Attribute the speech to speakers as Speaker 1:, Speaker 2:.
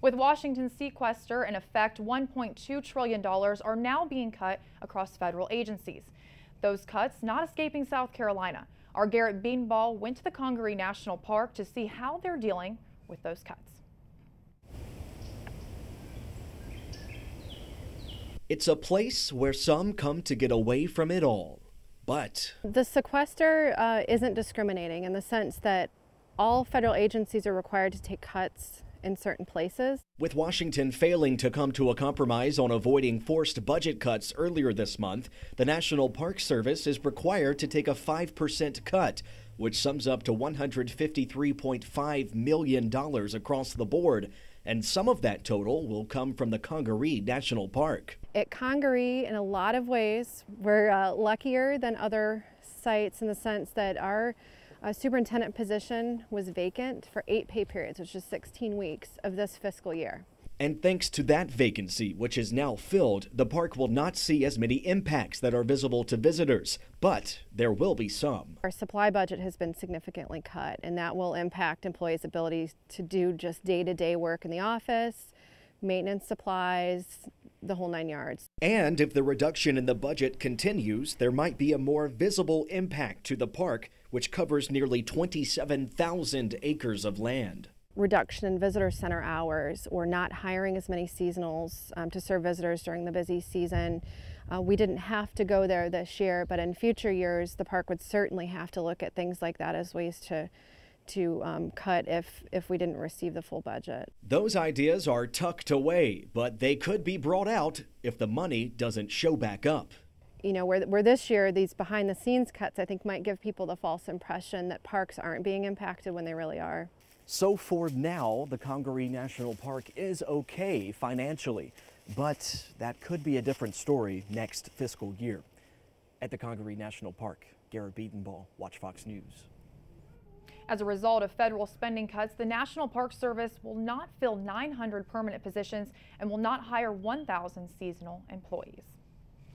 Speaker 1: With Washington's sequester in effect, $1.2 trillion are now being cut across federal agencies. Those cuts not escaping South Carolina. Our Garrett Beanball went to the Congaree National Park to see how they're dealing with those cuts.
Speaker 2: It's a place where some come to get away from it all, but
Speaker 3: the sequester isn't discriminating in the sense that all federal agencies are required to take cuts in certain places.
Speaker 2: With Washington failing to come to a compromise on avoiding forced budget cuts earlier this month, the National Park Service is required to take a 5% cut, which sums up to $153.5 million across the board. And some of that total will come from the Congaree National Park.
Speaker 3: At Congaree, in a lot of ways, we're luckier than other sites in the sense that our superintendent position was vacant for 8 pay periods, which is 16 weeks of this fiscal year.
Speaker 2: And thanks to that vacancy, which is now filled, the park will not see as many impacts that are visible to visitors, but there will be some.
Speaker 3: Our supply budget has been significantly cut, and that will impact employees' ability to do just day-to-day work in the office, maintenance supplies, the whole 9 yards.
Speaker 2: And if the reduction in the budget continues, there might be a more visible impact to the park, which covers nearly 27,000 acres of land.
Speaker 3: Reduction in visitor center hours, or not hiring as many seasonals to serve visitors during the busy season. We didn't have to go there this year, but in future years the park would certainly have to look at things like that as ways to cut if we didn't receive the full budget.
Speaker 2: Those ideas are tucked away, but they could be brought out if the money doesn't show back up.
Speaker 3: You know, where this year these behind the scenes cuts I think might give people the false impression that parks aren't being impacted when they really are.
Speaker 4: So for now, the Congaree National Park is okay financially, but that could be a different story next fiscal year. At the Congaree National Park, Garrett Beatonball, Watch Fox News.
Speaker 1: As a result of federal spending cuts, the National Park Service will not fill 900 permanent positions and will not hire 1,000 seasonal employees.